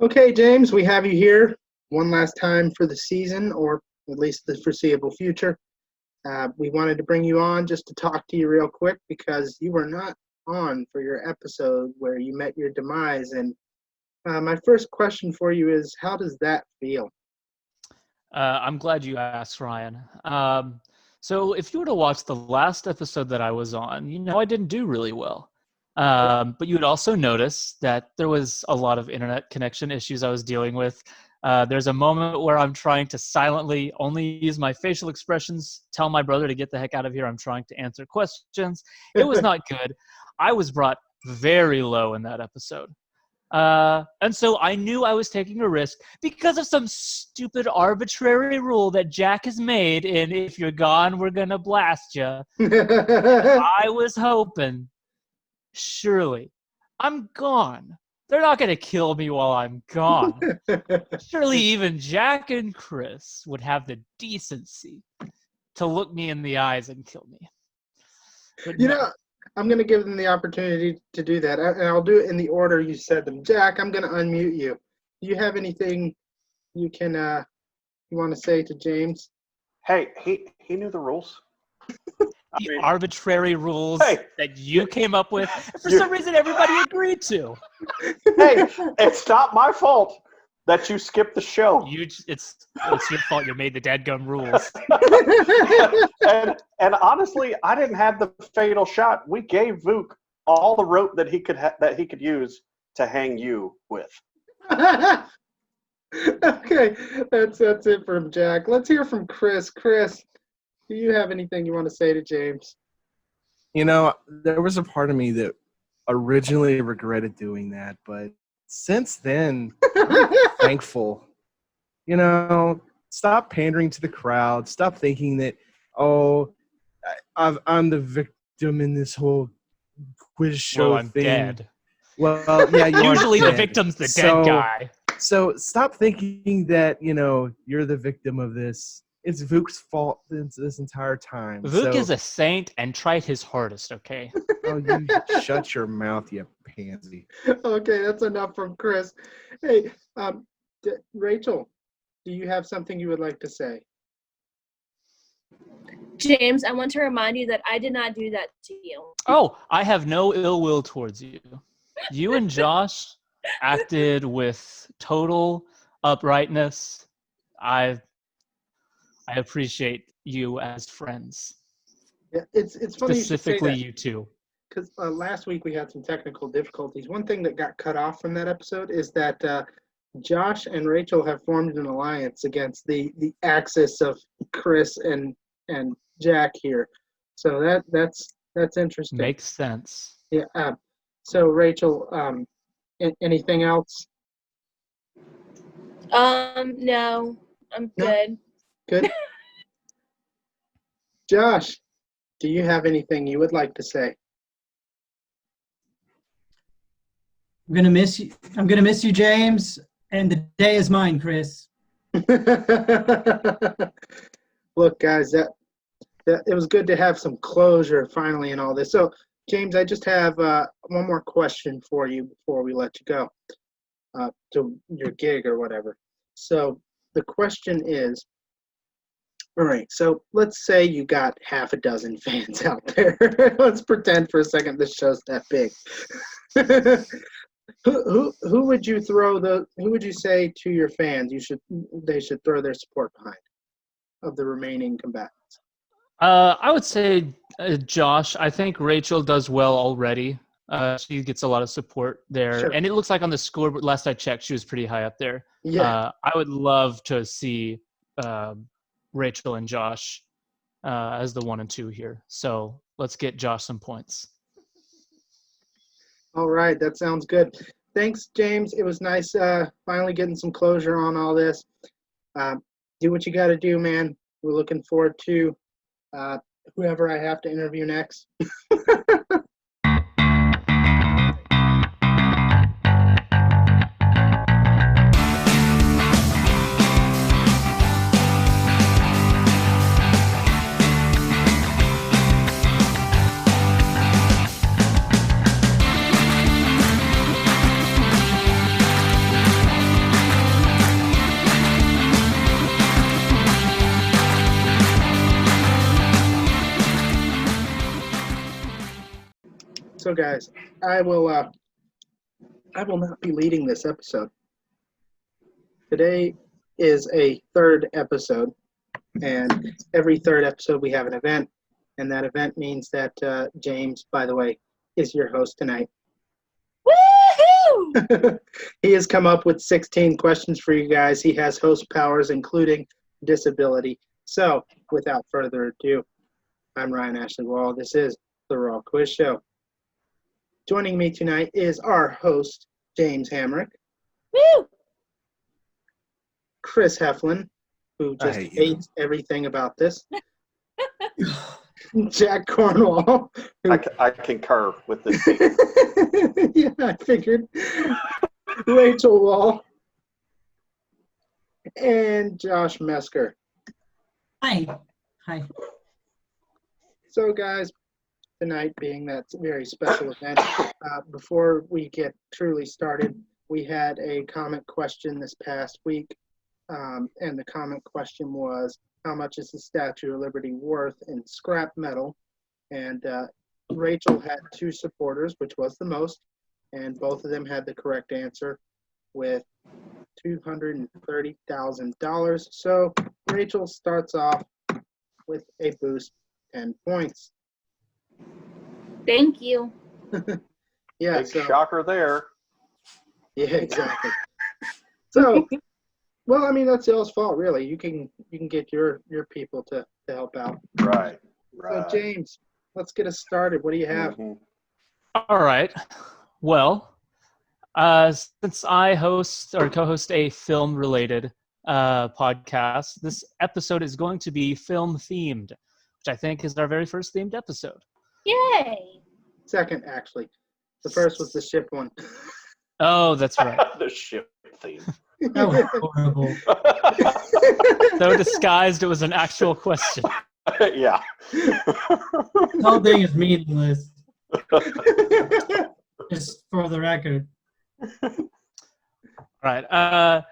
Okay, James, we have you here one last time for the season, or at least the foreseeable future. We wanted to bring you on just to talk to you real quick because you were not on for your episode where you met your demise. And my first question for you is, how does that feel? I'm glad you asked, Ryan. So if you were to watch the last episode that I was on, I didn't do really well. But you would also notice that there was a lot of internet connection issues I was dealing with. There's a moment where I'm trying to silently only use my facial expressions, tell my brother to get the heck out of here. I'm trying to answer questions. It was not good. I was brought very low in that episode. And so I knew I was taking a risk because of some stupid arbitrary rule that Jack has made in if you're gone, we're going to blast you. I was hoping, surely, I'm gone. They're not going to kill me while I'm gone. Surely even Jack and Chris would have the decency to look me in the eyes and kill me. But no. I'm going to give them the opportunity to do that, and I'll do it in the order you said them. Jack, I'm going to unmute you. Do you have anything you want to say to James? Hey, he knew the rules. Arbitrary rules that you came up with. For some reason, everybody agreed to. Hey, it's not my fault that you skipped the show. It's your fault. You made the dadgum rules. and honestly, I didn't have the fatal shot. We gave Vuke all the rope that he could use to hang you with. Okay, that's it from Jack. Let's hear from Chris. Chris, do you have anything you want to say to James? There was a part of me that originally regretted doing that, but since then, I'm thankful. Stop pandering to the crowd. Stop thinking that, I'm the victim in this whole quiz show I'm thing. Dead. Well, yeah, usually the victim's the dead guy. So stop thinking that, you're the victim of this. It's Vuke's fault this entire time. Vuke is a saint and tried his hardest, okay? Oh, you shut your mouth, you pansy. Okay, that's enough from Chris. Hey, Rachel, do you have something you would like to say? James, I want to remind you that I did not do that to you. Oh, I have no ill will towards you. You and Josh acted with total uprightness. I appreciate you as friends. Yeah, it's funny specifically you you two. Because last week we had some technical difficulties. One thing that got cut off from that episode is that Josh and Rachel have formed an alliance against the axis of Chris and Jack here. So that's interesting. Makes sense. Yeah. So Rachel, anything else? No, I'm good. Good. Josh, do you have anything you would like to say? I'm gonna miss you. I'm gonna miss you, James. And the day is mine, Chris. Look, guys, that it was good to have some closure finally in all this. So, James, I just have one more question for you before we let you go to your gig or whatever. So the question is, all right, so let's say you got half a dozen fans out there. Let's pretend for a second this show's that big. Who would you who would you say to your fans they should throw their support behind of the remaining combatants? I would say Josh. I think Rachel does well already. She gets a lot of support there. Sure. And it looks like on the scoreboard, last I checked, she was pretty high up there. Yeah. I would love to see Rachel and Josh as the 1 and 2 here. So let's get Josh some points. All right, that sounds good. Thanks, James. It was nice finally getting some closure on all this. Do what you got to do, man. We're looking forward to whoever I have to interview next. So, guys, I will not be leading this episode. Today is a third episode, and every third episode we have an event, and that event means that James, by the way, is your host tonight. Woohoo! He has come up with 16 questions for you guys. He has host powers, including disability. So, without further ado, I'm Ryan Ashley Wall. This is the Raw Quiz Show. Joining me tonight is our host, James Hamrick, Woo! Chris Heflin, who just hate you. hates everything about this, Jack Cornwall. I concur with this. Yeah, I figured. Rachel Wall. And Josh Mesker. Hi. Hi. So, guys, tonight being that very special event, before we get truly started, we had a comment question this past week, and the comment question was, how much is the Statue of Liberty worth in scrap metal? And Rachel had two supporters, which was the most, and both of them had the correct answer with $230,000. So Rachel starts off with a boost 10 points. Thank you. Yeah, Big so shocker there. yeah, exactly. So, well, I mean, that's y'all's fault, really. You can get your people to help out. Right. So, James, let's get us started. What do you have? Mhm. All right. Well, since I host or co-host a film-related podcast, this episode is going to be film-themed, which I think is our very first themed episode. Yay! Second, actually. The first was the ship one. Oh, that's right. The ship theme. That was horrible. So disguised, it was an actual question. Yeah. This whole thing is meaningless. Just for the record. All right.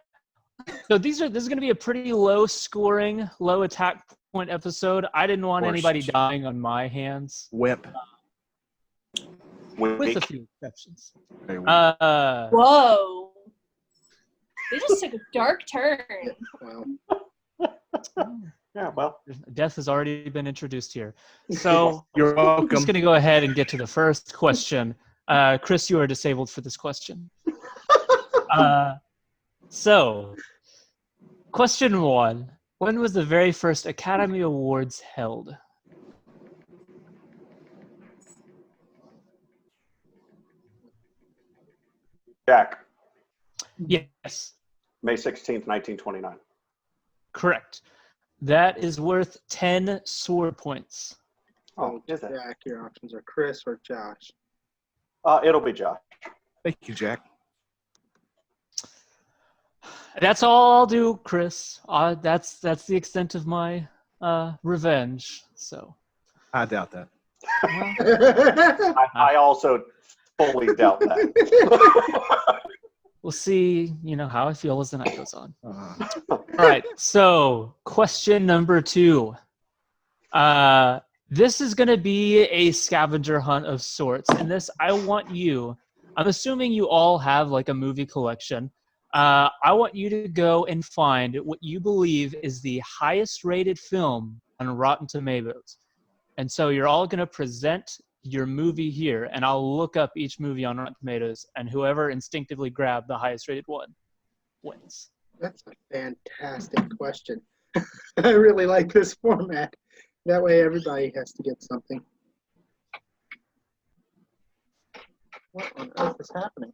So this is going to be a pretty low-scoring, low attack point episode. I didn't want anybody dying on my hands, Whip. with a Weak. few exceptions. Very weak. Whoa! They just took a dark turn. Well, Yeah, well. Death has already been introduced here. So You're I'm welcome. just going to go ahead and get to the first question. Chris, you are disabled for this question. So, question 1. When was the very first Academy Awards held? Jack. Yes, May 16th, 1929. correct. That is worth 10 sword points. Oh, is it? Jack, your options are Chris or Josh. It'll be Josh. Thank you, Jack. That's all I'll do, Chris. That's the extent of my revenge. So, I doubt that. well, I also fully doubt that. we'll see. How I feel as the night goes on. Uh, All right. So, question number 2. This is going to be a scavenger hunt of sorts. And this, I'm assuming you all have like a movie collection. I want you to go and find what you believe is the highest rated film on Rotten Tomatoes. And so you're all going to present your movie here, and I'll look up each movie on Rotten Tomatoes, and whoever instinctively grabbed the highest rated one wins. That's a fantastic question. I really like this format. That way everybody has to get something. What on earth is happening?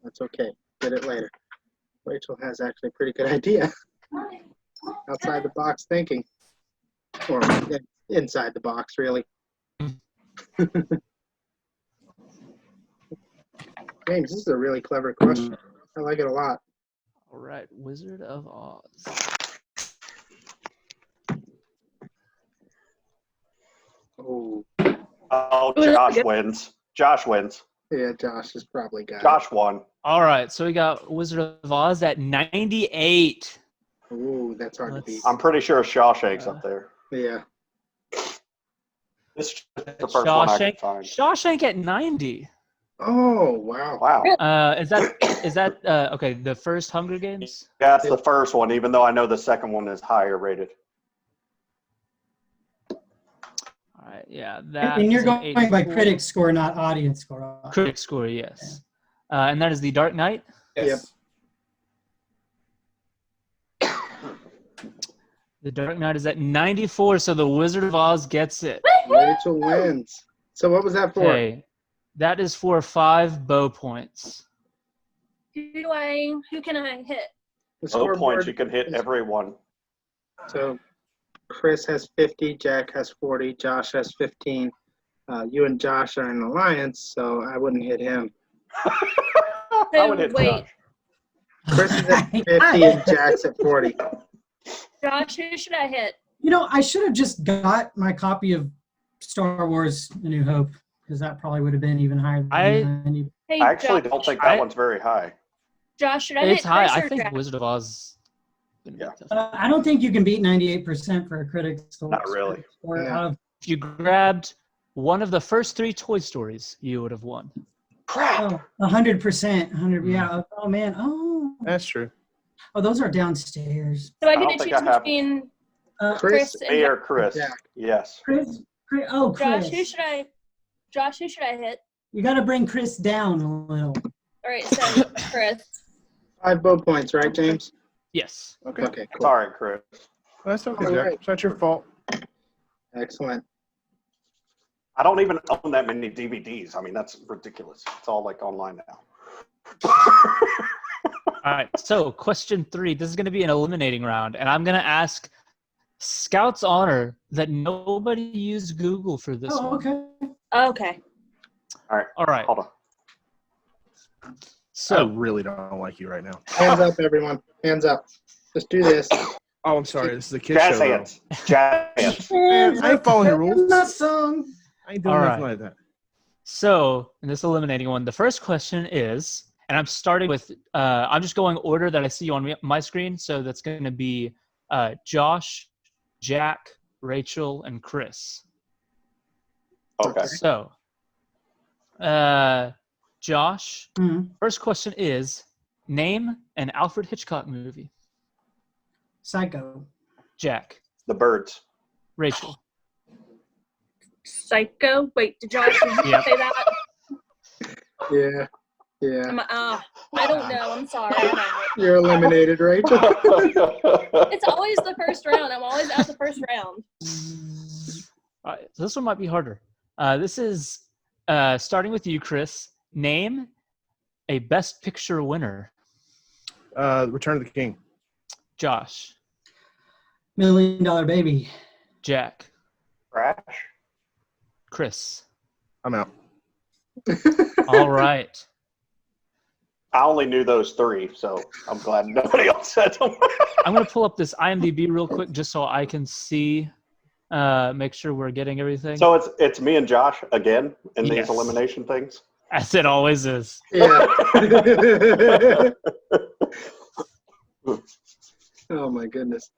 That's okay. Get it later. Rachel has actually a pretty good idea. Outside the box thinking. Or inside the box, really. James, this is a really clever question. I like it a lot. All right, Wizard of Oz. Oh, Oh, Josh wins. Josh wins. yeah, Josh has probably got Josh won. All right, so we got Wizard of Oz at 98. it. Ooh, that's hard to beat. I'm pretty sure Shawshank's up there. Yeah. This is just the first one I could find. Shawshank at 90. Oh, wow. Wow. Is that okay? The first Hunger Games. Yeah, it's the first one, even though I know the second one is higher rated. All right, yeah, that. And you're is an going by 84. critic score, not audience score. Critic score, yes. And that is The Dark Knight. Yes. The Dark Knight is at 94, so the Wizard of Oz gets it. Rachel wins. So what was that for? Okay, that is for 5 bow points. Who can I hit? The Low points, scoreboard you can hit is- everyone. So Chris has 50, Jack has 40, Josh has 15. You and Josh are in alliance, so I wouldn't hit him. I would hit Wait, Josh. Chris is at 50 and Jack's at 40. Josh, who should I hit? You know, I should have just got my copy of Star Wars: A New Hope, because that probably would have been even higher than 90. Hey, I actually Josh, don't think that one's very high. Josh, should I It's hit high. Chris I or think Jack? Wizard of Oz. Yeah. I don't think you can beat 98% for a critic score. Not really. Or No. out of, If you grabbed one of the first 3 Toy Stories, you would have won. oh, 100%. 100. Yeah. Oh man. Oh. That's true. Oh, those are downstairs. So I don't get to think choose I have- between Chris, Chris and Me Jack. or Chris? Jack. Yes. Chris. Oh, Chris. Josh, who should I hit? You got to bring Chris down a little. All right, so Chris. 5 bow points, right, James? Yes. Okay, It's cool. all right, Chris. That's okay, All Jack. right. It's not your fault. Excellent. I don't even own that many DVDs. I mean, that's ridiculous. It's all like online now. All right. So, question 3. This is going to be an eliminating round, and I'm going to ask Scout's honor that nobody use Google for this Oh, one. okay. Okay. All right. Hold on. I So, really don't like you right now. Hands up, everyone. Hands up. Let's do this. Oh, I'm sorry. This is a kid Jazz show. though. hands. Jazz hands. Man, I ain't following the rules. That song. I ain't doing All nothing right. like that. So, in this eliminating one, the first question is, and I'm starting with, I'm just going order that I see on my screen. So that's going to be Josh, Jack, Rachel, and Chris. Okay. So, Josh, Mhm. first question is, name an Alfred Hitchcock movie. Psycho. Jack, The birds. Rachel, Psycho. Wait, did Josh Yep. say that? Yeah. Yeah. I don't know. I'm sorry. I don't know. You're eliminated, Rachel. It's always the first round. I'm always out the first round. All right, so this one might be harder. This is starting with you, Chris. Name a Best Picture winner. Return of the King. Josh, $1 Million Baby. Jack, Crash. Chris. I'm out. All right. I only knew those 3, so I'm glad nobody else said them. I'm going to pull up this IMDb real quick just so I can see, make sure we're getting everything. So it's me and Josh again in Yes. these elimination things. As it always is. Yeah. Oh my goodness.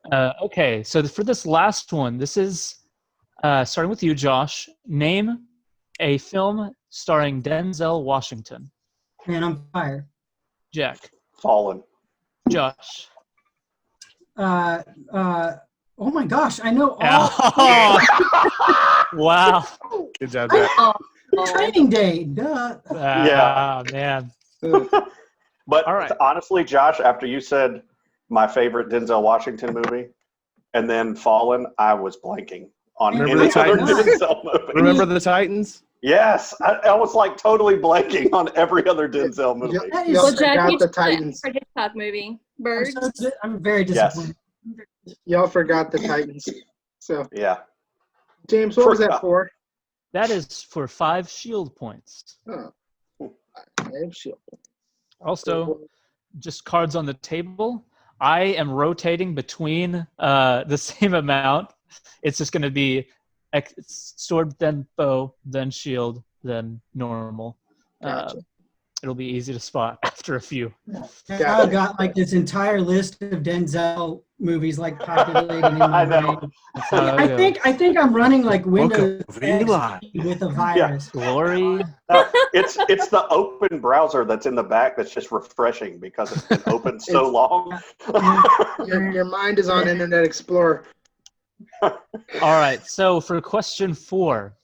Okay, so for this last one, this is starting with you, Josh. Name a film starring Denzel Washington. Man on Fire. Jack, Fallen. Josh. Oh my gosh, I know all. Oh. Wow. Good job, Jack. Training Day. Duh. Yeah. Man. But All right. honestly, Josh, after you said my favorite Denzel Washington movie and then Fallen, I was blanking on Remember any the other Titans? Denzel movie. Remember the Titans? Yes, I was like totally blanking on every other Denzel movie. That Y'all is, Well, Jack, forgot you the did Titans. for TikTok movie. I'm, Birds. I'm very disappointed. Y'all forgot the Titans. So, Yeah. James, what was that Forgot. for? That is for 5 shield points. Oh. I have shield. Also, just cards on the table. I am rotating between the same amount. It's just going to be sword, then bow, then shield, then normal. Gotcha. it'll be easy to spot after a few. I've got like this entire list of Denzel movies like populated in my I know. brain. That's how I it goes. think I'm running like Windows Book of Eli. XP with a virus. Glory. No, it's the open browser that's in the back that's just refreshing because it's been open so long. Your mind is on Internet Explorer. All right. So for question 4,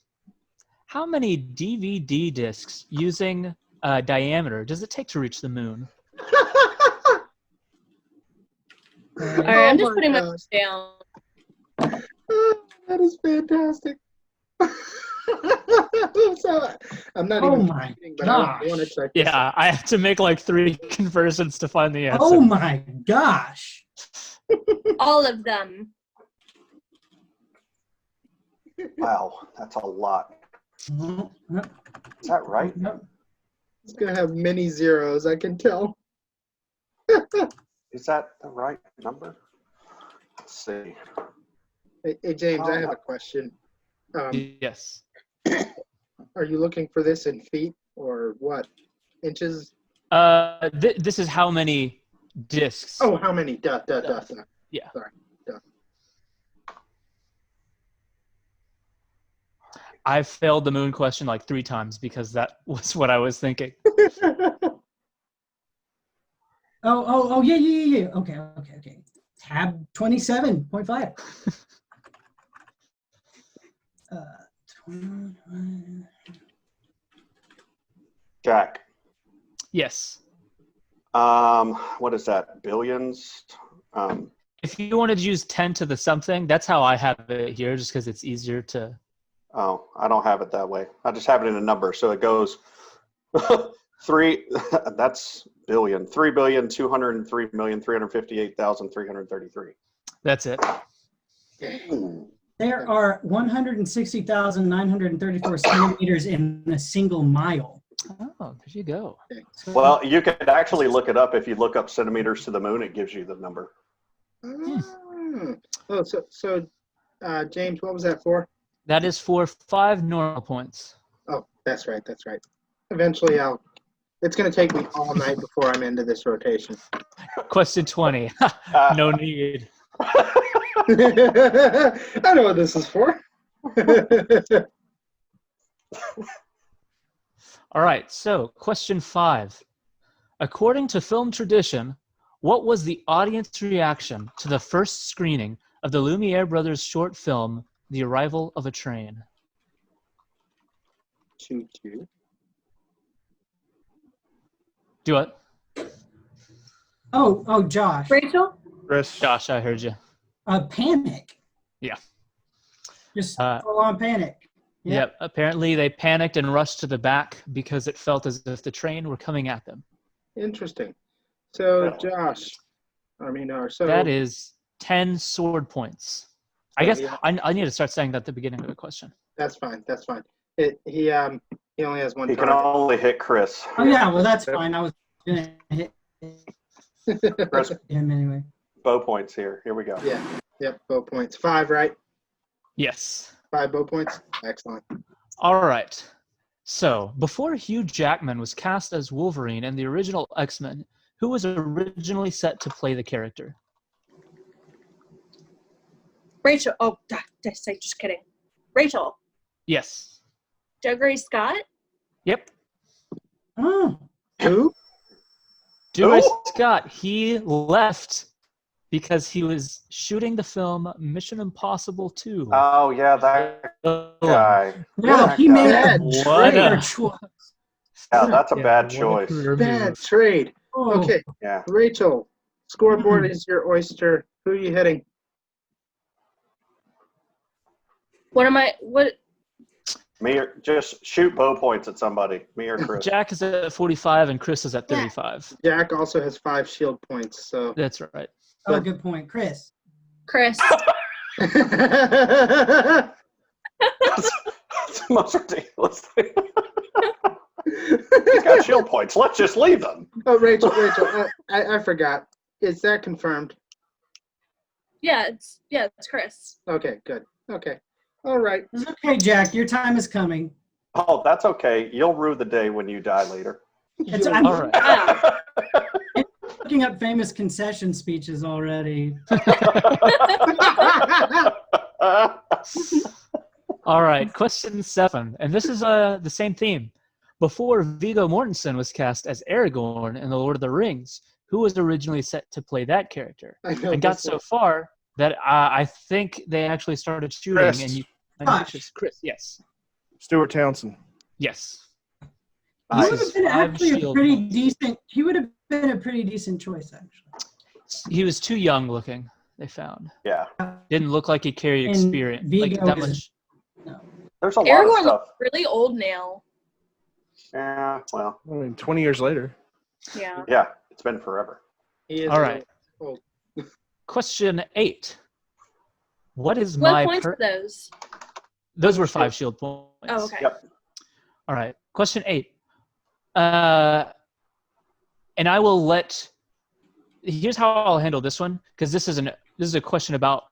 how many DVD discs using diameter does it take to reach the moon? All right, I'm just my putting my gosh. down. That is fantastic. So, I'm not Oh even my kidding, but I want to gosh. check this Yeah, I have to make like 3 conversions to find the answer. Oh my gosh. All of them. Wow, that's a lot. Nope, nope, Is that right? nope. It's going to have many zeros, I can tell. Is that the right number? Let's see. Hey, James, I have a question. Yes. Are you looking for this in feet or what? Inches? This is how many discs. Oh, how many? Duh. Yeah. Sorry. Duh. I've failed the moon question like 3 times because that was what I was thinking. Oh, yeah. Okay. Tab 27.5. 21. Jack. Yes. What is that? Billions? If you wanted to use 10 to the something, that's how I have it here, just because it's easier to. Oh, I don't have it that way. I just have it in a number. So it goes 3, that's billion. 3,203,358,333. That's it. There are 160,934 centimeters in a single mile. Oh, there you go. Well, you could actually look it up. If you look up centimeters to the moon, it gives you the number. Oh, so James, what was that for? That is for 5 normal points. Oh, that's right. Eventually, it's going to take me all night before I'm into this rotation. Question 20. No need. I know what this is for. All right, so question 5. According to film tradition, what was the audience reaction to the first screening of the Lumiere brothers' short film, The Arrival of a Train? Choo. Do it. Oh, Josh. Rachel? Chris. Josh, I heard you. Panic. Yeah. Just full on panic. Yep. Apparently they panicked and rushed to the back because it felt as if the train were coming at them. Interesting. So, Josh, so That is 10 sword points. I guess yeah. I need to start saying that at the beginning of the question. That's fine. He only has one He can target. only hit Chris. Oh, yeah, well, that's fine. I was going to hit Chris, him anyway. bow points here. Here we go. Yeah. Yep. Bow points. 5, right? Yes. 5 bow points. Excellent. All right. So, before Hugh Jackman was cast as Wolverine in the original X-Men, who was originally set to play the character? Rachel. Oh, just kidding. Rachel. Yes. Dougray Scott? Yep. Oh, Who? Dougray Who? Scott. He left because he was shooting the film Mission Impossible 2. Oh, yeah, that guy. well, Yeah, he made bad a What traitor a- choice. Yeah, that's a Yeah, bad what a choice. career Bad move. trade. Oh, Okay. Yeah. Rachel, scoreboard is your oyster. Who are you hitting? What? Me or just shoot bow points at somebody. Me or Chris. Jack is at 45 and Chris is at 35. Jack also has 5 shield points. So. That's right. Oh, good point. Chris. Chris. That's the most ridiculous thing. He's got shield points. Let's just leave them. Oh, Rachel, I forgot. Is that confirmed? Yeah, it's Chris. Okay, good. Okay. All right. It's okay, Jack. Your time is coming. Oh, that's okay. You'll rue the day when you die later. I'm All right. Wow. looking up famous concession speeches already. All right. Question 7, and this is the same theme. Before Viggo Mortensen was cast as Aragorn in The Lord of the Rings, who was originally set to play that character? I know And got this so one. far that I think they actually started shooting. Chris. And you, Josh. Chris, yes, Stuart Townsend. yes. He would This have is been 5 actually a shield pretty points. decent. He would have been a pretty decent choice, actually. He was too young looking. They found Yeah. didn't look like he carried And experience like Viggo that is- much. There's a lot of Aragorn stuff. looks really old now. Yeah, well, I mean, 20 years later. Yeah. yeah, it's been forever. He is All right. old. Question 8. What is What my points were those? Those were 5 shield points. Oh, okay. Yep. All right. Question 8. And I will let. Here's how I'll handle this one, because this is a question about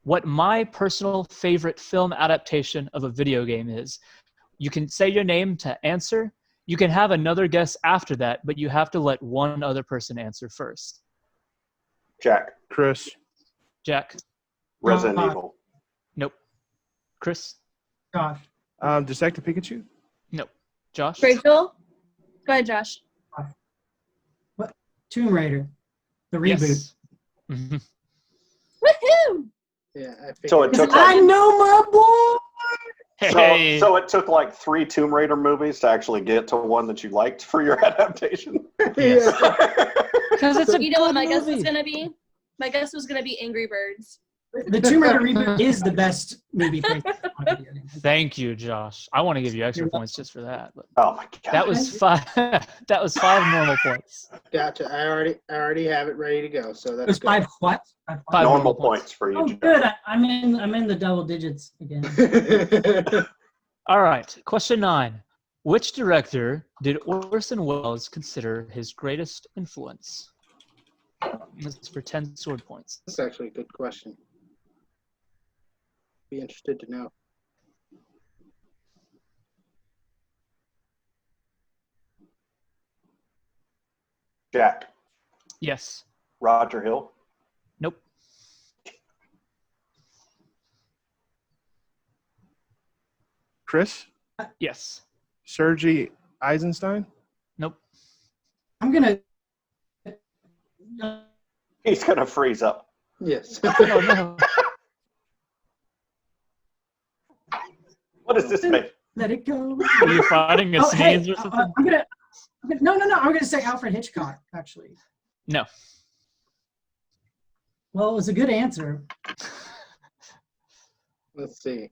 what my personal favorite film adaptation of a video game is. You can say your name to answer. You can have another guess after that, but you have to let one other person answer first. Jack, Chris. Jack? Resident Josh. Evil. Nope. Chris? Josh. Detective Pikachu. Nope. Josh? Rachel? Go ahead, Josh. Tomb Raider. The reboot. Yes. Mhm. Woohoo! Yeah, I figured. So it took I like, know my boy. Hey. so it took like 3 Tomb Raider movies to actually get to one that you liked for your adaptation. Yes. Yeah. Because it's a You know what good my guess was movie. gonna be? My guess was gonna be Angry Birds. The Tomb Raider reboot is the best movie based on a video game. Thank you, Josh. I want to give you extra You're points just for that. But Oh my god. that was 5. That was 5 normal points. Gotcha. I already have it ready to go. So It that's was good. 5 what? 5 normal points for you, Oh, Jack. good. I'm in the double digits again. All right. Question 9. Which director did Orson Welles consider his greatest influence? This is for 10 sword points. That's actually a good question. Be interested to know. Jack, Yes. Roger Hill. Nope. Chris. Yes. Sergei Eisenstein. Nope. I'm gonna. He's gonna freeze up. Yes. Oh, no. What does this mean? Let it go. Are you fighting a Oh, hey, sneeze or something? I'm gonna. No. I'm gonna say Alfred Hitchcock. Actually. No. Well, it was a good answer. Let's see.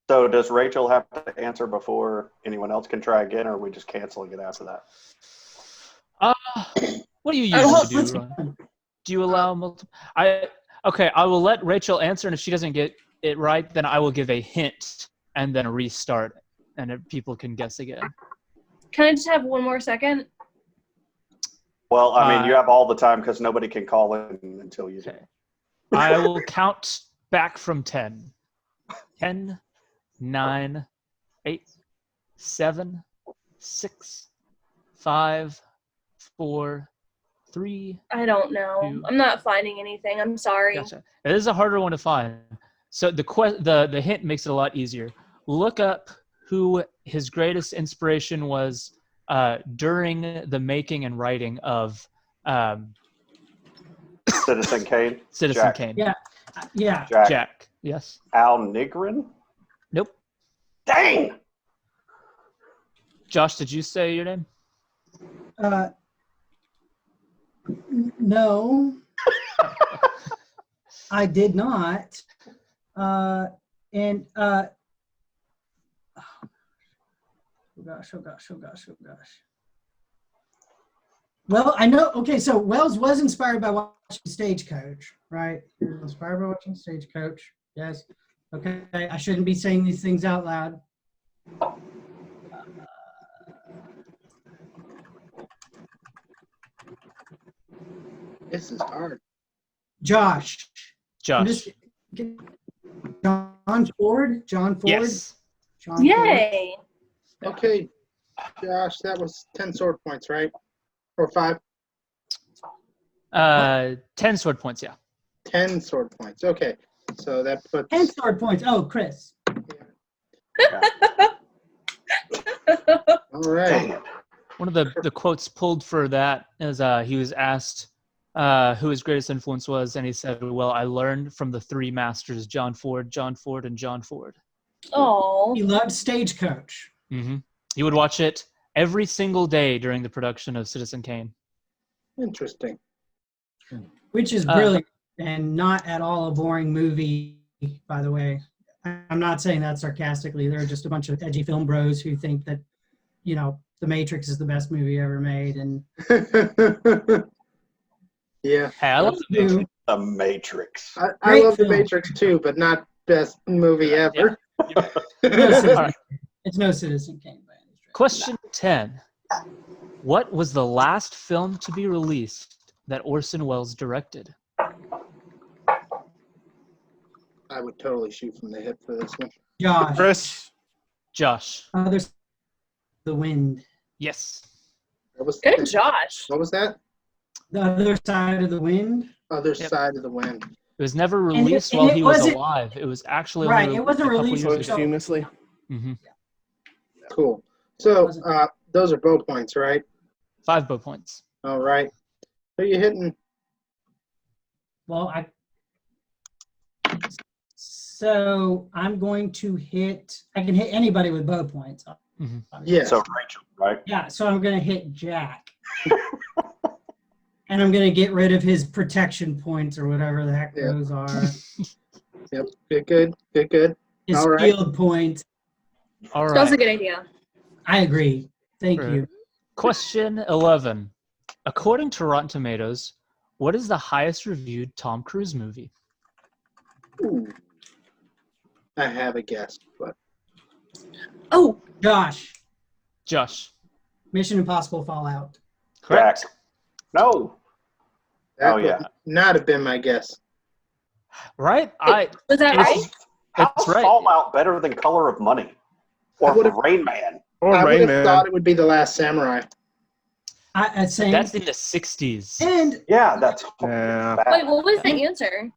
So does Rachel have to answer before anyone else can try again, or are we just canceling it after that? What do you well, usually let's- do, Ron? Do you allow multiple? Okay, I will let Rachel answer, and if she doesn't get it right, then I will give a hint and then restart, and if people can guess again. Can I just have one more second? Well, I mean, you Uh, have all the time because nobody can call in until you do. Okay. I will count back from 10. 10, 9, 8, 7, 6, 5, 4, 3. I don't know. Two. I'm not finding anything. I'm sorry. Gotcha. It is a harder one to find. So the hint makes it a lot easier. Look up who his greatest inspiration was during the making and writing of Citizen Kane. Citizen Jack. Kane. Yeah. Yeah. Jack. Jack. Yes. Al Nigrin. Nope. Dang. Josh, did you say your name? No. I did not. Oh gosh. Well, I know. Okay, so Wells was inspired by watching Stagecoach, right? He was inspired by watching Stagecoach. Yes. Okay, I shouldn't be saying these things out loud. This is hard. Josh. I'm Josh. just- John Ford. Yes. John Ford. Yay. Okay. Josh, that was 10 sword points, right? Or 5? 10 sword points, yeah. 10 sword points. Okay. So that puts 10 sword points. Oh, Chris. all right. Dang it. One of the quotes pulled for that is he was asked who his greatest influence was, and he said, well, I learned from the 3 masters, John Ford, and John Ford. Oh. He loved Stagecoach. Mm-hmm. He would watch it every single day during the production of Citizen Kane. Interesting. Which is brilliant and not at all a boring movie, by the way. I'm not saying that sarcastically. There are just a bunch of edgy film bros who think that, The Matrix is the best movie ever made. And Yeah. Hey, I love the Matrix. The Matrix. I Great love The film. Matrix too, but not best movie ever. no Citizen, right. It's no Citizen Kane by any stretch. Question 10. What was the last film to be released that Orson Welles directed? I would totally shoot from the hip for this one. Josh. Chris. Josh. Other Side of the Wind. Yes. Good, Josh. What was that? The Other Side of the Wind. Other Yep. Side of the Wind. It was never it- released and while it he was wasn't- alive. It was actually Right, only it wasn't a couple released years ago. Posthumously. Mm-hmm. Cool. So those are both points, right? 5 bow points. All right. Who are you hitting? Well, So I'm going to hit. I can hit anybody with bow points. Mm-hmm. Yes. So Rachel, right? Yeah, so I'm going to hit Jack. And I'm going to get rid of his protection points or whatever the heck Yeah. those are. Yep. Good. His All right. field points. All That was a right. good idea. I agree. Thank Right. you. Question 11. According to Rotten Tomatoes, what is the highest reviewed Tom Cruise movie? Ooh. I have a guess, but Oh, Josh, Josh. Mission Impossible Fallout. Correct. Jack. No. that Oh, would yeah. not have been my guess. Right? was that It's- right? How's That's right. Fallout better than Color of Money? Or I would've- Rain Man? Or I would Rain have Man. thought it would be The Last Samurai. I'd say. That's in the 60s. And Yeah, that's Yeah. bad. Wait, what was the answer?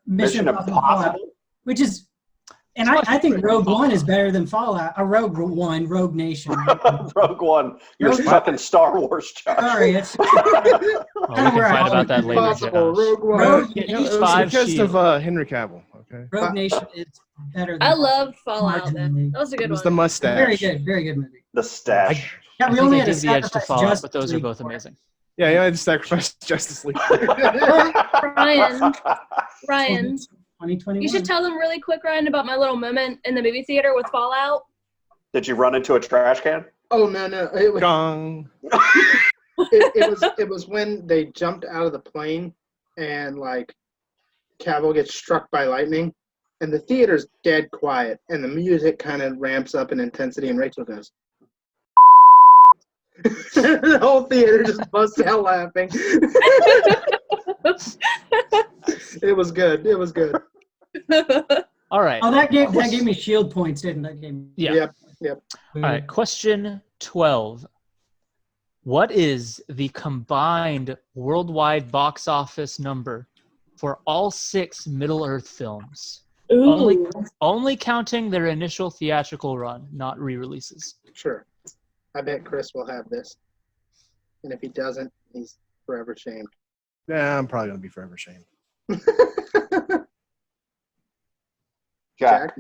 Mission Impossible Fallout, which is. And I think Rogue One is better than Fallout. Rogue One, Rogue Nation. Rogue One. You're Rogue- fucking Star Wars, Josh. Sorry, it's Oh, we can Where I fight about that later, Impossible, Josh. Rogue One. Rogue Get It Nation, was Five because Shield. of Henry Cavill. Okay. Rogue Nation is better than I loved Fallout. Then. Marginally. That was a It good was one. the mustache. Very good movie. The stash. Yeah, I we think only I had to give the edge to sacrifice Fallout, Justice but those are League both for it. amazing. Yeah, you had to sacrifice Justice League. Ryan, 2021. you should tell them really quick, Ryan, about my little moment in the movie theater with Fallout. Did you run into a trash can? Oh no! It was, Gong. it was when they jumped out of the plane and like Cavill gets struck by lightning, and the theater's dead quiet, and the music kind of ramps up in intensity, and Rachel goes. The whole theater just busts out laughing. It was good. All right. Oh, that gave me shield points, didn't it? That gave me. Yeah. Yep. All right. Question 12. What is the combined worldwide box office number for all 6 Middle-earth films? Ooh. Only counting their initial theatrical run, not re-releases. Sure. I bet Chris will have this, and if he doesn't, he's forever shamed. Yeah, I'm probably gonna be forever shamed. Jack.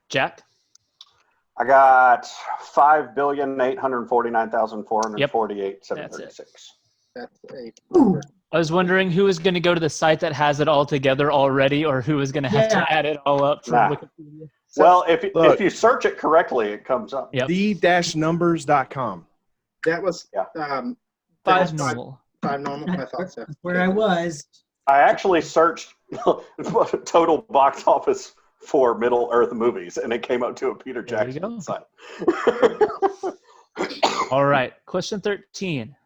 Jack? I got 5,849,448,736. That's a Ooh. I was wondering who was going to go to the site that has it all together already, or who was going to have Yeah. to add it all up from Nah. Wikipedia. Well, if Look. you search it correctly, it comes up. Yep. The-numbers.com. That was Yeah. that Five was normal. Five normal. I thought so. That's where I was. I actually searched total box office for Middle Earth movies, and it came up to a Peter There you Jackson go. site. All right. Question 13.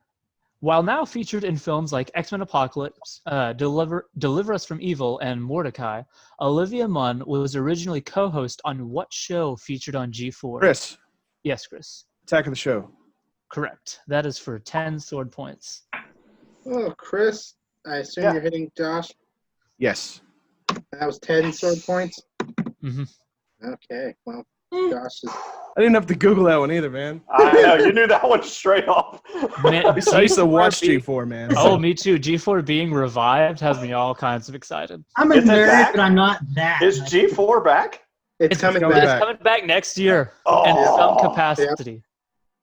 While now featured in films like X-Men Apocalypse, Deliver Us from Evil, and Mordecai, Olivia Munn was originally co-host on what show featured on G4? Chris, Yes, Chris. Attack of the Show. Correct. That is for 10 sword points. Oh, Chris, I assume Yeah. you're hitting Josh. Yes. That was 10 sword points. hmm Okay, well, Josh is. I didn't have to Google that one either, man. I know, you knew that one straight off. I used to watch G4, man. Oh, me too. G4 being revived has me all kinds of excited. I'm a Is it nerd, back? but I'm not that. Is G4 back? It's coming coming back. It's coming back next year Oh. in some capacity.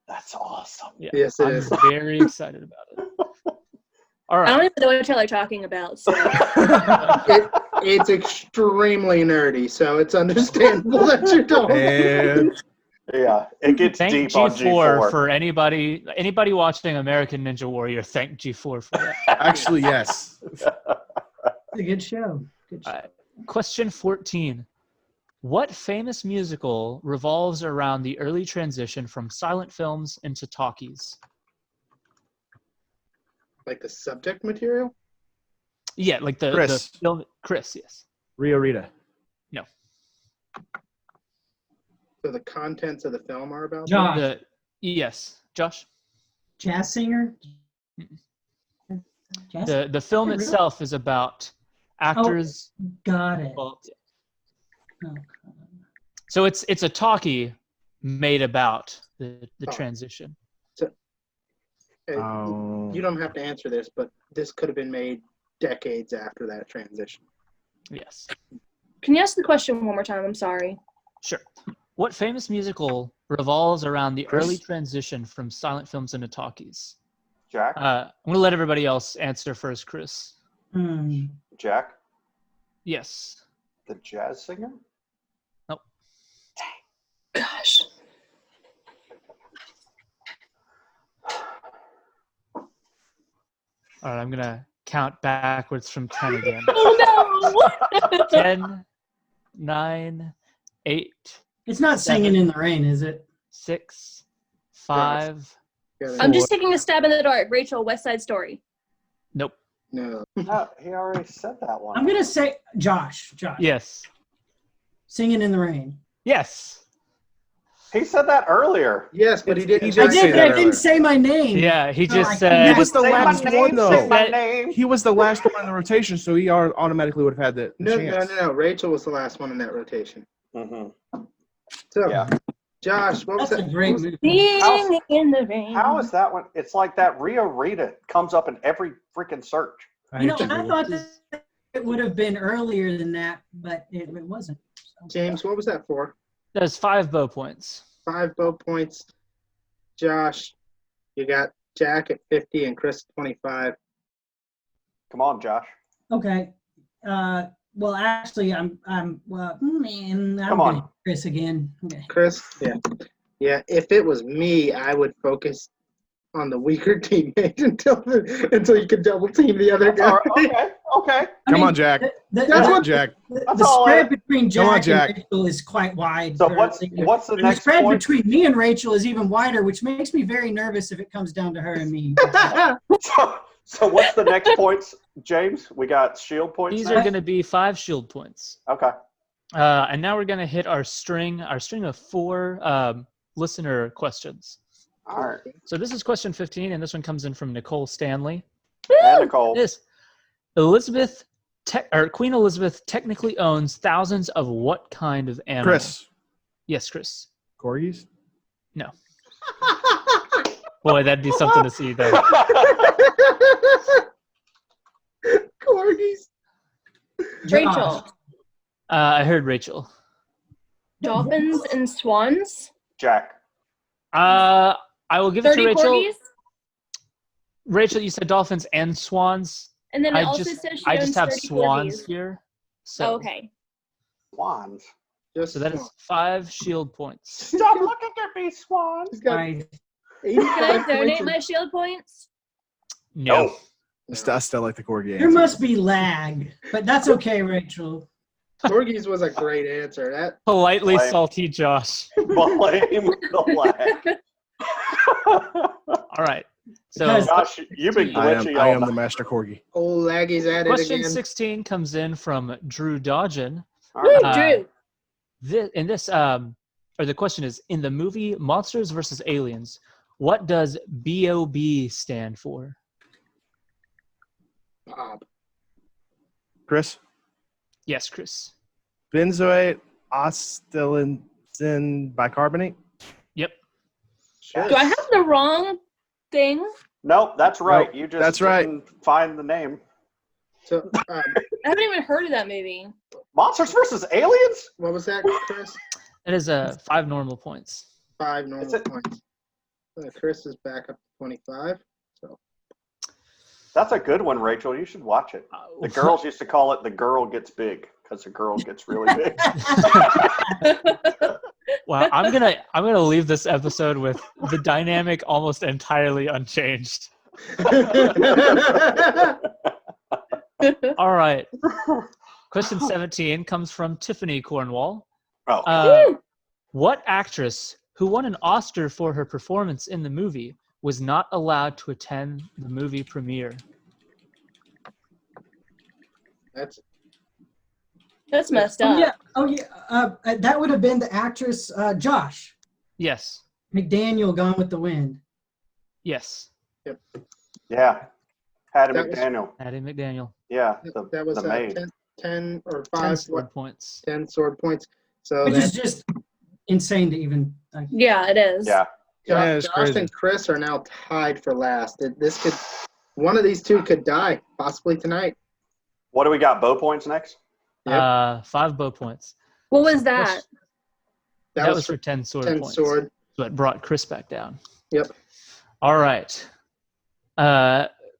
That's awesome. Yeah, Yes, it I'm is. very excited about it. All I right. don't even know what y'all are talking about. So. It's extremely nerdy, so it's understandable that you don't. And Yeah, it gets Thank deep on G4 G4. for anybody watching American Ninja Warrior. Thank G4 for that. actually, yes. It's a good show. Good show. All right. Question 14. What famous musical revolves around the early transition from silent films into talkies? Like the subject material? Yeah, like the Chris. film. Chris, yes. Rio Rita. So the contents of the film are about? Josh, Yes, Josh. jazz singer? Jazz? The film Really? itself is about actors. Got it. Well, Oh, so it's a talkie made about the Oh. transition. Hey, Oh. You don't have to answer this, but this could have been made decades after that transition. Yes. Can you ask the question one more time? I'm sorry. Sure. What famous musical revolves around the Chris? early transition from silent films into talkies? Jack? I'm going to let everybody else answer first, Chris. Jack? Yes. The jazz singer? Gosh. All right, I'm going to count backwards from 10 again. Oh no! 10, 9, 8, It's not Singing in the Rain, is it? 6, 5. Yeah, I'm just taking a stab in the dark. Rachel, West Side Story. Nope. No. No, he already said that one. I'm going to say Josh. Yes. Singing in the Rain. Yes. He said that earlier. Yes, but he didn't. He I did say did, but that I didn't earlier. say my name. Yeah, he No, just I said. can't. He was the Say my last name, one, though. say my name. He was the last one in the rotation, so he automatically would have had the No, chance. no. Rachel was the last one in that rotation. Mm-hmm. So, Yeah. Josh, what was That's a that? great movie. Singing in the rain. How is that one? It's like that Rio Rita comes up in every freaking search. You know, I thought that it would have been earlier than that, but it wasn't. So. James, what was that for? There's 5 bow points. 5 bow points. Josh, you got Jack at 50 and Chris at 25. Come on, Josh. Okay. Well, actually, I'm Come gonna on. hit Chris again. Okay. Chris? Yeah. If it was me, I would focus on the weaker teammate until you could double team the other That's guy. all right. Okay. Come on, Jack. That's Come on, what- Jack. That's the all spread I- between Come on, Jack Jack. and Rachel is quite wide. So what's the And the next spread point? between me and Rachel is even wider, which makes me very nervous if it comes down to her and me. So what's the next points, James? We got shield points. These now? are going to be 5 shield points. Okay. And now we're going to hit our string of 4 listener questions. All right. So this is question 15, and this one comes in from Nicole Stanley. And Nicole. This Queen Elizabeth technically owns thousands of what kind of animal? Chris. Yes, Chris. Corgis? Boy, that'd be something to see, though. Corgis. Rachel. I heard Rachel. Dolphins and swans. Jack. I will give it to 30 Rachel. corgis. Rachel, you said dolphins and swans. And then it I also just says she I owns just have 30 swans corgis. here. So, Okay. Swans. Just so that is 5 shield points. Stop looking at me, Swans. He's got Nice. 85 Can I points donate in- my shield points? No. I still like the Corgi There answer. must be lag, but that's okay, Rachel. Corgis was a great answer. That Politely Blame. salty Josh. Blame the lag. All right. So Because- Josh, you've been glitchy I all am the night. Master Corgi. old laggy's at it question again. 16 comes in from Drew Dodgen. All right. Woo, Drew. In this or the question is, in the movie Monsters vs. Aliens, what does BOB stand for? Bob. Chris? Yes, Chris. Benzoate acetylene bicarbonate? Yep. Sure. Do I have the wrong thing? Nope, that's right. Nope, You just that's right. didn't find the name. So, I haven't even heard of that movie. Monsters vs. Aliens? what was that, Chris? That is 5 normal points. 5 normal Is it- points. Chris is back up to 25. So That's a good one, Rachel. You should watch it. The girls used to call it "The Girl Gets Big" because the girl gets really big. Wow, I'm gonna leave this episode with the dynamic almost entirely unchanged. All right. Question 17 comes from Tiffany Cornwall. Oh, What actress who won an Oscar for her performance in the movie was not allowed to attend the movie premiere? that's That's messed up. That would have been the actress Josh Yes. McDaniel, Gone with the Wind. Yes. yeah. Hattie That was- McDaniel. Hattie McDaniel. Yeah, that was the maid. 10 or 10 5 sword points. 10 sword points. So Which is that's just insane to even. Yeah, it is. Yeah. Yeah, it's Josh crazy. and Chris are now tied for last. This could, one of these two could die possibly tonight. What do we got? Bow points next? Yep. 5 bow points. What was that? That was for 10 sword 10 points. sword. So it brought Chris back down. Yep. All right.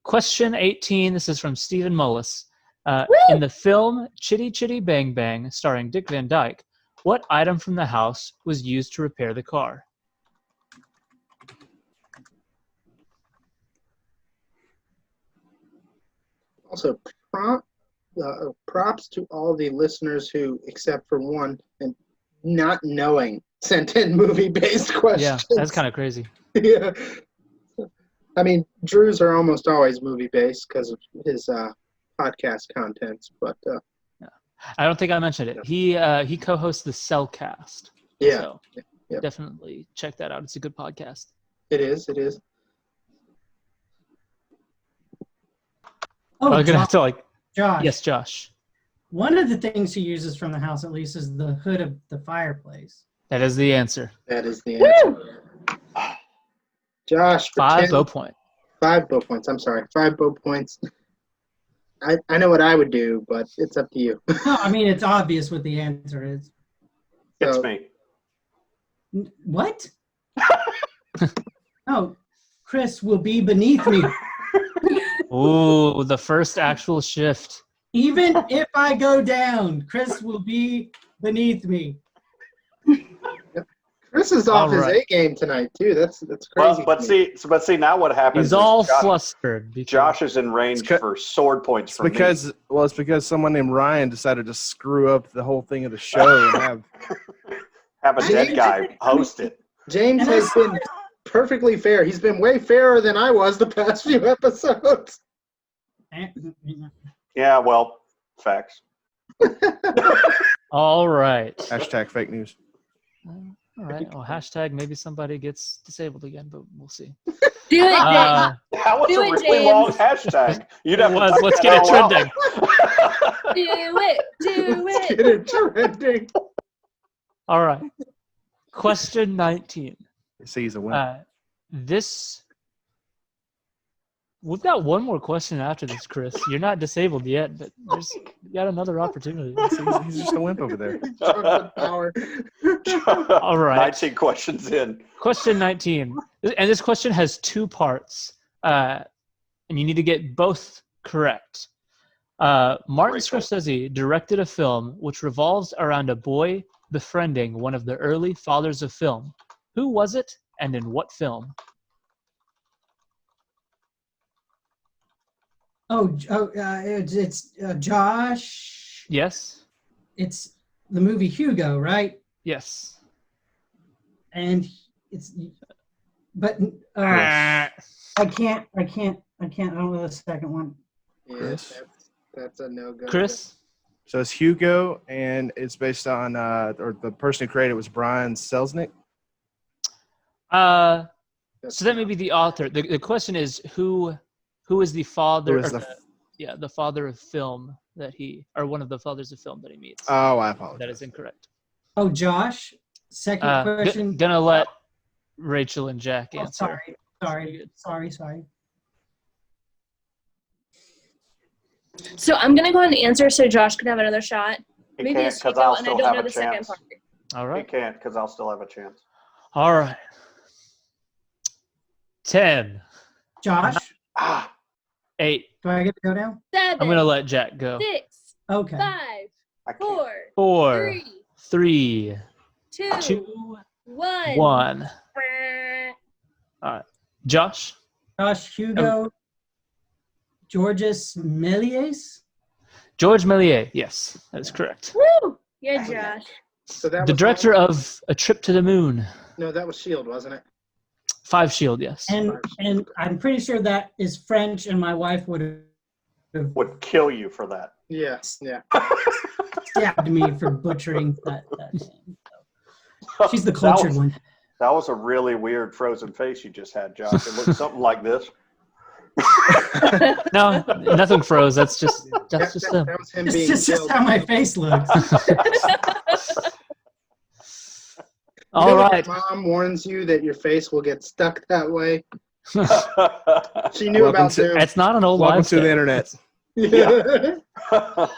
Question 18. This is from Stephen Mullis. In the film Chitty Chitty Bang Bang, starring Dick Van Dyke, what item from the house was used to repair the car? Also, props to all the listeners who, except for one, and not knowing, sent in movie-based questions. Yeah, that's kind of crazy. Yeah. I mean, Drew's are almost always movie-based because of his podcast contents, but I don't think I mentioned it. He co-hosts the Cellcast. yeah, So Yep. definitely check that out. It's a good podcast. it is. It is. Oh, I'm gonna have to Josh. yes, Josh. One of the things he uses from the house, at least, is the hood of the fireplace. That is the answer. That is the answer. Josh, for 5 bow point. 5 bow points. I'm sorry, 5 bow points. I know what I would do, but it's up to you. No, I mean, it's obvious what the answer is. It's So, me. What? No, Chris will be beneath me. Ooh, the first actual shift. Even if I go down, Chris will be beneath me. Chris is off All his right. A game tonight too. That's crazy. But see, now what happens? He's all is Josh, flustered. Because Josh is in range It's for sword points It's for me. because someone named Ryan decided to screw up the whole thing of the show and have Have a dead guy host it. James And I has been perfectly fair. He's been way fairer than I was the past few episodes. Yeah, well, facts. all right. hashtag fake news. All right. Well, hashtag maybe somebody gets disabled again, but we'll see. Do it, Uh, That was Do a it, really James. long hashtag. You'd have It to was. type Let's that get it all out. trending. do it, do it. Get it trending. All right. Question 19. See, he's a winner. We've got one more question after this, Chris. You're not disabled yet, but you got another opportunity. He's just a wimp over there. Chocolate power. All right. 19 questions in. Question 19. And this question has 2 parts. And you need to get both correct. Martin Rachel. Scorsese directed a film which revolves around a boy befriending one of the early fathers of film. Who was it, and in what film? It's Josh. Yes? It's the movie Hugo, right? Yes. And it's, but Yes. I can't. I don't know the second one. Yeah, Chris? that's a no-go. Chris? So it's Hugo, and it's based on, or the person who created it was Brian Selznick. So that may be the author. The question is who is the father? Who is or the the father of film that or one of the fathers of film that he meets. Oh, I apologize. That is incorrect. Oh, Josh. Second question. Gonna let Rachel and Jack Oh, answer. sorry. So I'm gonna go ahead and answer so Josh can have another shot. He Maybe can't it's because Hugo, I'll and I still don't have know a the second chance. part. All He right. can't because I'll still have a chance. All right. 10, Josh, 8. do I get to go now? 7, I'm gonna let Jack go. 6, Okay. 5, I can't. 4, 4, 3, 3, 2, 2, 1. 1. All right. Josh. Josh, Hugo, Georges Méliès. George Méliès. Yes, that is correct. Woo! Yeah, Josh. So that The was director of A Trip to the Moon. No, that was S.H.I.E.L.D., wasn't it? 5 Shield, yes. And I'm pretty sure that is French, and my wife would have Would kill you for that. Yeah. stabbed me for butchering that name. So. She's the cultured one. That was a really weird frozen face you just had, Josh. It looked something like this. No, nothing froze. That's just him. That was him It's being just killed. how my face looks. All right. Your mom warns you that your face will get stuck that way. She knew Welcome about to- Zoom. It's not an old Welcome life. to the internet.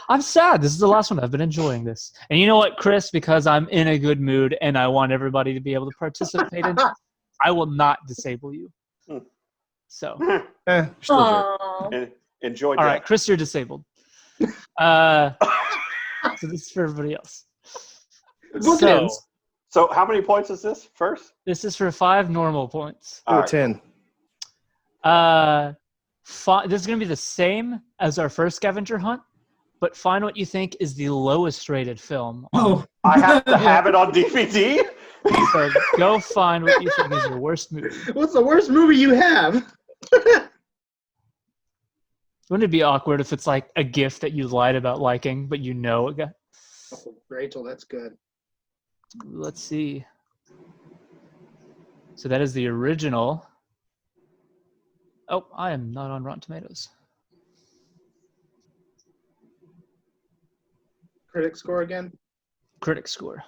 I'm sad. This is the last one. I've been enjoying this. And you know what, Chris? Because I'm in a good mood and I want everybody to be able to participate in it, I will not disable you. So, You're still a jerk. Aw. Enjoy all that. right, Chris, you're disabled. So this is for everybody else. So So how many points is this first? this is for 5 normal points. All right. 10. This is going to be the same as our first scavenger hunt, but find what you think is the lowest rated film. Oh, I have to have it on DVD? So go find what you think is your worst movie. What's the worst movie you have? Wouldn't it be awkward if it's like a gift that you lied about liking, but you know it got... Oh, Rachel, that's good. Let's see. So that is the original. Oh, I am not on Rotten Tomatoes. Critic score again? Critic score.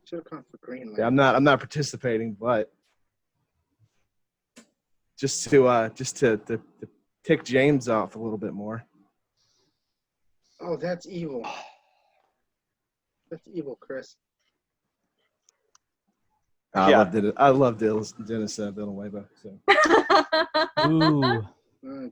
Should have gone for Greenland. Yeah, I'm not participating, but just to tick James off a little bit more. Oh, that's evil. That's evil, Chris. Yeah. I love Dennis Villeneuve. So. Ooh.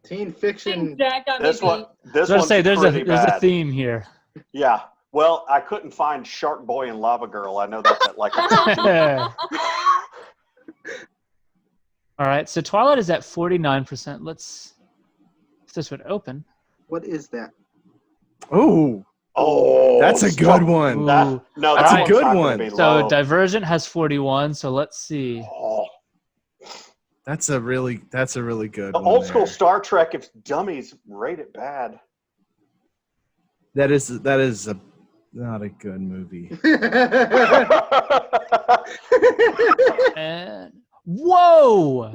Teen fiction. Jack got me This one, beat. this So I one's say there's pretty a bad. theme here. Yeah. Well, I couldn't find Shark Boy and Lava Girl. I know that's at like a All right, so Twilight is at 49%. Let's, if this would open. What is that? Oh, that's a good one. Ooh. No, That's that a good one's not gonna one. be So low. Divergent has 41, so let's see. Oh. That's a really good The one. old school there. Star Trek, if dummies rate it bad. That is not a good movie. And whoa!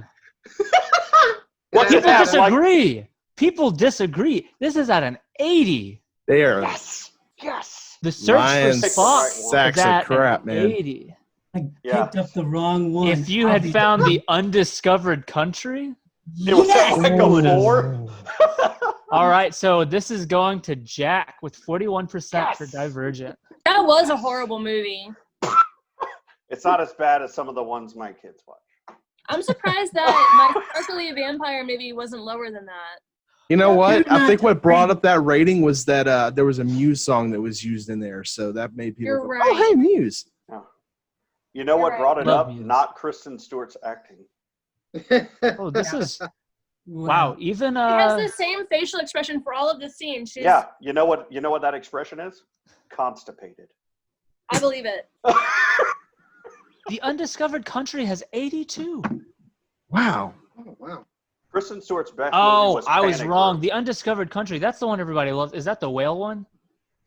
What's it People at? Like, disagree. People disagree. This is at an 80. They are yes. Yes. The search Lions, for Spock sacks is of at crap, an man. 80. I Yeah. picked up the wrong one. If you had found the undiscovered country, It was Yes! like a 4. all right. So this is going to Jack with 41% for Yes. Divergent. That was a horrible movie. It's not as bad as some of the ones my kids watch. I'm surprised that my Sparkly Vampire maybe wasn't lower than that. You know what? You're I not think what brought right. up that rating was that there was a Muse song that was used in there, so that made people You're go, right. "Oh, hey, Muse." You know what You're brought right. it Love up? Muse. Not Kristen Stewart's acting. Oh, this is wow. Even She has the same facial expression for all of the scenes. She's, Yeah. You know what that expression is? Constipated. I believe it. the undiscovered country has 82. Wow. Oh, wow. Kristen Stewart's best movie Oh, was I was Panic wrong. Room. The Undiscovered Country. That's the one everybody loves. Is that the whale one?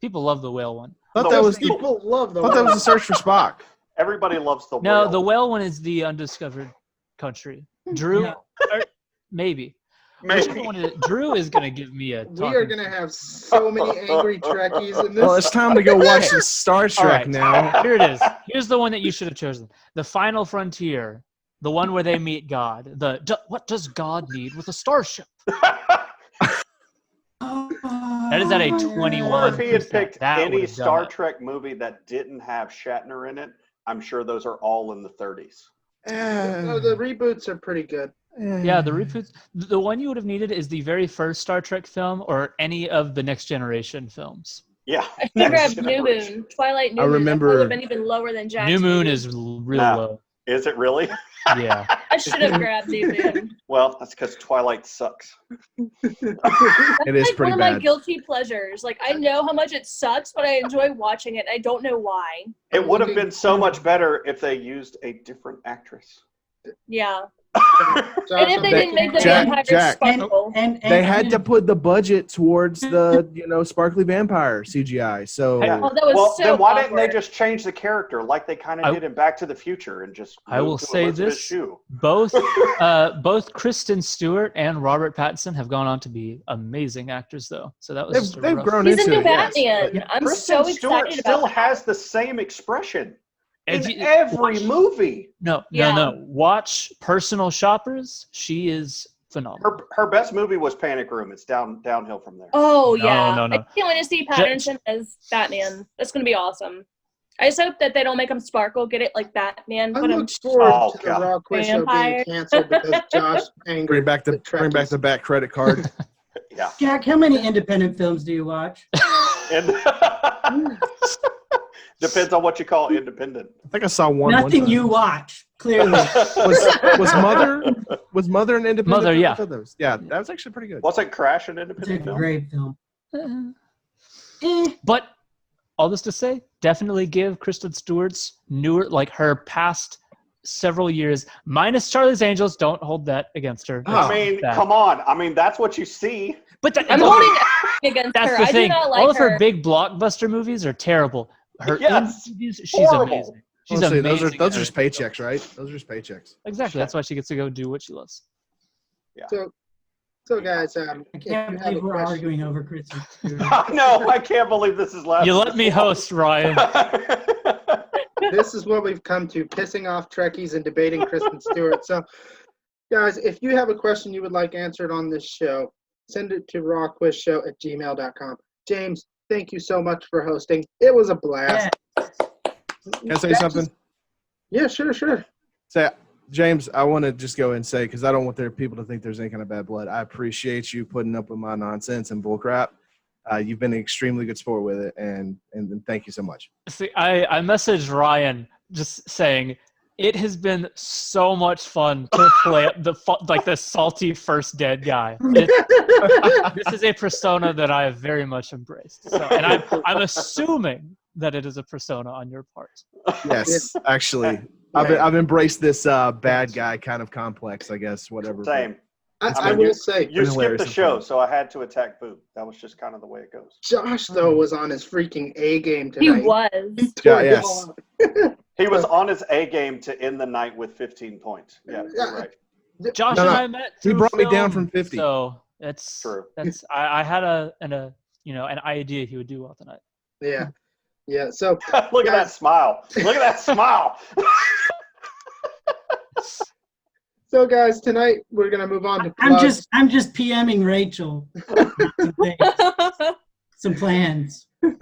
People love the whale one. Thought that was the, People love the thought that was a search for Spock. Everybody loves the No, whale. the whale one is the Undiscovered Country. Drew, Yeah. or maybe. Maybe. Whichever one it is. Drew is gonna give me a. We are going to have so many angry Trekkies in this. Well, it's time to go watch some Star Trek right. now. Here it is. Here's the one that you should have chosen. The Final Frontier. The one where they meet God. What does God need with a starship? That is at a 21. Or if he had picked That any would've done Star it. Trek movie that didn't have Shatner in it, I'm sure those are all in the 30s. No, the reboots are pretty good. Yeah, the reboots. The one you would have needed is the very first Star Trek film or any of the Next Generation films. Yeah. I should have grabbed New Moon. Twilight New I Moon. remember- That would have been even lower than Jack's. New Moon movie. is really Nah. low. Is it really? Yeah. I should have grabbed New Moon. Well, that's because Twilight sucks. That's It is like pretty one of my bad. guilty pleasures. Like I know how much it sucks, but I enjoy watching it. I don't know why. It would have been so much better if they used a different actress. Yeah. Josh, And if they didn't make the vampires Jack. sparkle. And They had to put the budget towards the, sparkly vampire CGI. So Yeah. Oh, that was Well, so then why didn't they awkward. just change the character like they kind I- of did in Back to the Future and just I will move to say Elizabeth this. Shue? Both Kristen Stewart and Robert Pattinson have gone on to be amazing actors, though. So that was just a they've rough- grown He's a into new it. Yes. Batman. I'm Kristen so Stewart excited still about that. has the same expression in If you- every movie. No. Yeah. Watch Personal Shoppers. She is phenomenal. Her best movie was Panic Room. It's downhill from there. Oh No, yeah. no. I can't wait to see Pattinson as Batman. That's gonna be awesome. I just hope that they don't make him sparkle. Get it like Batman. I Put him. look forward Oh, to the God. Raw Quiz Show being Vampire. canceled because Josh angered bring back the Trekkies. back credit card. Yeah. Jack, how many independent films do you watch? And depends on what you call independent. I think I saw one. Nothing time. you watch, clearly. was Mother an independent? Mother, film? yeah. I thought that was- yeah, that was actually pretty good. Wasn't Crash an It's a independent film? great film. But all this to say, definitely give Kristen Stewart's newer, like her past several years, minus Charlie's Angels. Don't hold that against her. Oh. I mean, Bad. come on. I mean, that's what you see. But I'm holding everything against that's her. the I do thing. not like All of her. her big blockbuster movies are terrible. Her Yes. indie movies, she's Horrible. amazing. She's Honestly, amazing. those at are just her- paychecks, right? Those are just paychecks. Exactly. That's why she gets to go do what she loves. So guys, I if can't you have a believe we're question, arguing over Kristen Stewart. No, I can't believe this is last. You let me host, Ryan. this is what we've come to, pissing off Trekkies and debating Kristen Stewart. So, guys, if you have a question you would like answered on this show, send it to rawquizshow@gmail.com. James, thank you so much for hosting. It was a blast. Can I say something? Yeah, sure. Say, James, I want to just go and say, because I don't want people to think there's any kind of bad blood. I appreciate you putting up with my nonsense and bullcrap. You've been an extremely good sport with it, and thank you so much. See, I messaged Ryan just saying it has been so much fun to play the salty first dead guy. This is a persona that I have very much embraced. So, and I'm assuming that it is a persona on your part. Yes, actually, I've embraced this bad guy kind of complex, I guess, whatever. Same. I will say, You skipped hilarious the show, and so I had to attack Boo. That was just kind of the way it goes. Josh, though, was on his freaking A game He tonight. was. He tore it yes. all up. He was on his A game to end the night with 15 points. Yeah, you're right. Josh No, and no. I met. He through brought me down film, from 50. So that's True. That's I had an idea he would do well tonight. Yeah. So, Look at that smile. Look at that smile. guys, tonight we're gonna move on to I'm plugs. just PMing Rachel. Some plans. We're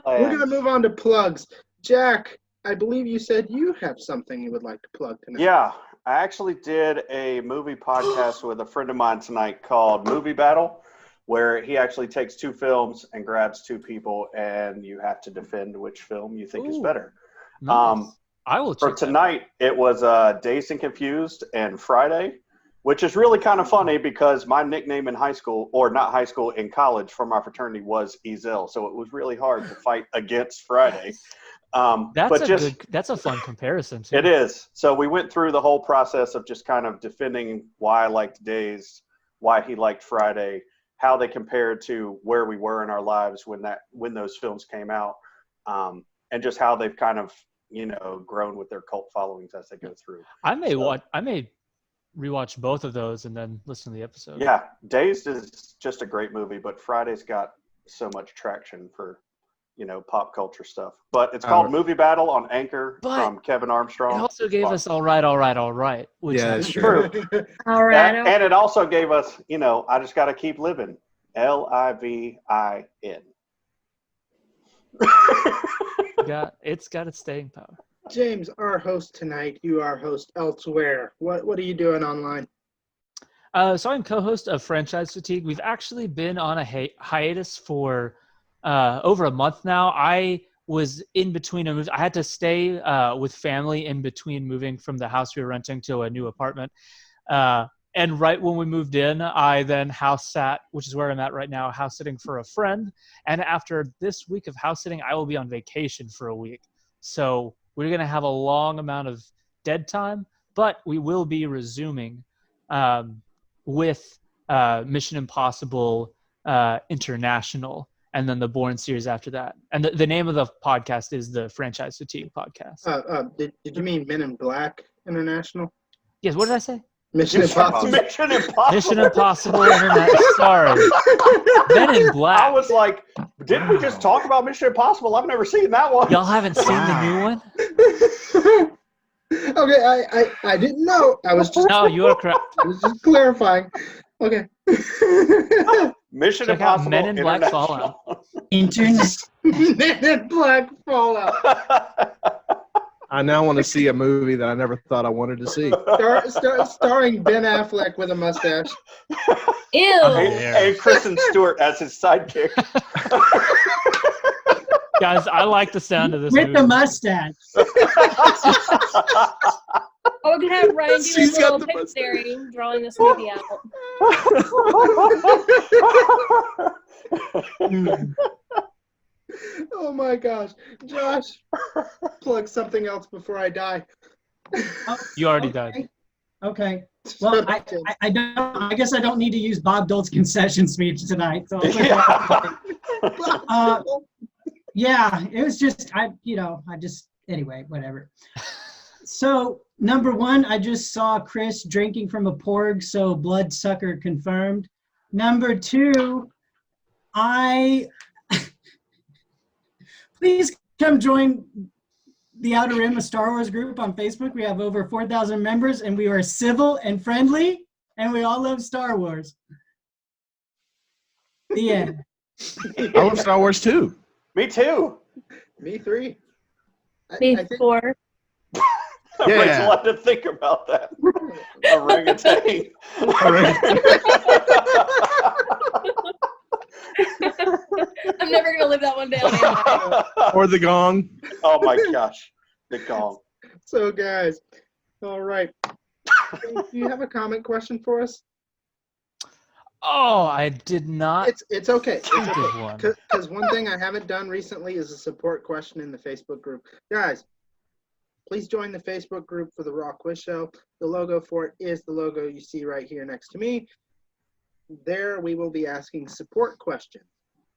gonna move on to plugs. Jack, I believe you said you have something you would like to plug tonight. Yeah, I actually did a movie podcast with a friend of mine tonight called Movie Battle, where he actually takes two films and grabs two people, and you have to defend which film you think is Ooh. better. Nice. I will For check that out. tonight, it was Dazed and Confused and Friday, which is really kind of funny because my nickname in high school, or not high school, in college for my fraternity was Ezel. So it was really hard to fight against Friday. That's a fun comparison too. It is. So we went through the whole process of just kind of defending why I liked Days, why he liked Friday, how they compared to where we were in our lives when those films came out, and just how they've kind of grown with their cult followings as they go through. I may rewatch both of those and then listen to the episode. Yeah, Dazed is just a great movie, but Friday's got so much traction for pop culture stuff. But it's called Movie Battle on Anchor from Kevin Armstrong. It also gave us All Right. Which that's is true. All right. And it also gave us, I Just Gotta Keep Living. LIVIN. It's got its staying power. James, our host tonight, you are host elsewhere. What are you doing online? So I'm co-host of Franchise Fatigue. We've actually been on a hiatus for over a month now. I was in between a move. I had to stay with family in between moving from the house we were renting to a new apartment. And right when we moved in, I then house sat, which is where I'm at right now, house sitting for a friend. And after this week of house sitting, I will be on vacation for a week. So we're going to have a long amount of dead time, but we will be resuming with Mission Impossible International, and then the Bourne series after that. And the name of the podcast is the Franchise Fatigue Podcast. Did you mean Men in Black International? Yes, what did I say? Mission Impossible. Mission Impossible. Mission Impossible International. Sorry. Men in Black. I was like, didn't we just talk about Mission Impossible? I've never seen that one. Y'all haven't seen the new one? Okay, I didn't know. I was just No, you are correct. I was just clarifying. Okay. Mission Check out Impossible Men in Black International. Fallout. Internet. Men in Black Fallout. I now want to see a movie that I never thought I wanted to see. Starring Ben Affleck with a mustache. Ew. And Kristen Stewart as his sidekick. Guys, I like the sound of this With movie. the mustache. Oh, we could have Ryan do She's his got little the mustache. Pixar drawing this movie out. Oh my gosh. Josh, plug something else before I die. You already died. Okay. Well, I don't. I guess I don't need to use Bob Dole's concession speech tonight. So yeah, it was just anyway, whatever. So number one, I just saw Chris drinking from a porg, so bloodsucker confirmed. Number two, please come join the Outer Rim of Star Wars group on Facebook. We have over 4,000 members, and we are civil and friendly, and we all love Star Wars. The end. I love Star Wars too. Me too. Me three. Me I think- four. Everybody's allowed to think about that. Orangutan. I'm never gonna live that one down. Anyway. Or the gong. Oh my gosh. The gong. So guys, all right. Do you have a comment question for us? Oh, I did not It's okay. think of one. Because one thing I haven't done recently is a support question in the Facebook group. Guys, please join the Facebook group for the Raw Quiz Show. The logo for it is the logo you see right here next to me. There we will be asking support questions.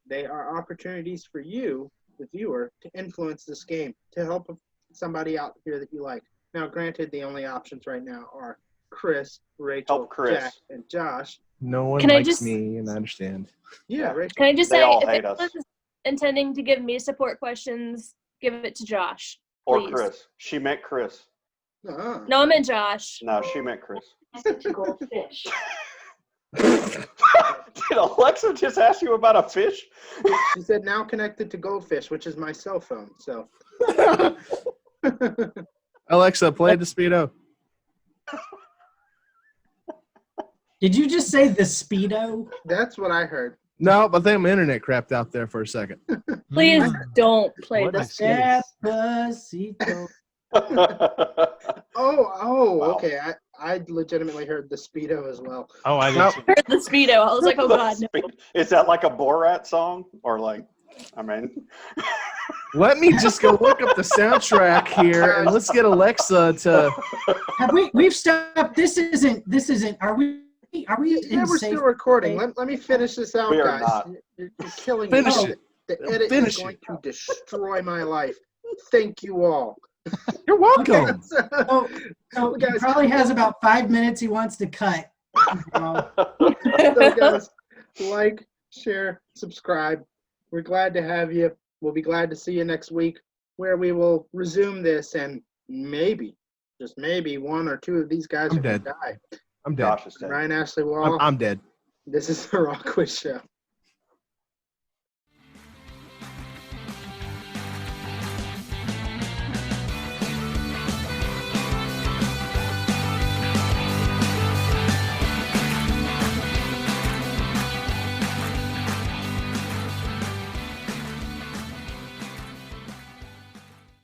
They are opportunities for you, the viewer, to influence this game, to help somebody out here that you like. Now, granted, the only options right now are Chris, Rachel, Help Chris. Jack, and Josh. No one Can I likes just- me, and I understand. Yeah, Rachel. Can I just They say, all if hate us. anyone's intending to give me support questions, give it to Josh. Or Please. Chris. She meant Chris. Uh-huh. No, I meant Josh. No, she meant Chris. Goldfish. Did Alexa just ask you about a fish? She said now connected to Goldfish, which is my cell phone. So Alexa, play the Speedo. Did you just say the Speedo? that's what I heard. No, but I think my internet crapped out there for a second. Please don't play What an this. excuse. Despacito. Oh, Wow. okay. I legitimately heard the Speedo as well. Oh, I Nope. did. Heard the Speedo. I was like, oh god, no. Is that like a Borat song? Or like, I mean, Let me just go look up the soundtrack here, and let's get Alexa to. Have we've stopped. This isn't. Are we Yeah, in we're safe still recording. space? Let me finish this out, We are guys. not. You're killing Finish me. it. The edit Finish is going it. to destroy my life. Thank you all. You're welcome. So he Guys, probably has about 5 minutes he wants to cut. So guys, like, share, subscribe. We're glad to have you. We'll be glad to see you next week, where we will resume this, and maybe, just maybe, one or two of these guys I'm are going dead. to die. I'm dead. Josh is dead. Ryan Ashley Wall. I'm dead. This is the Raw Quiz Show.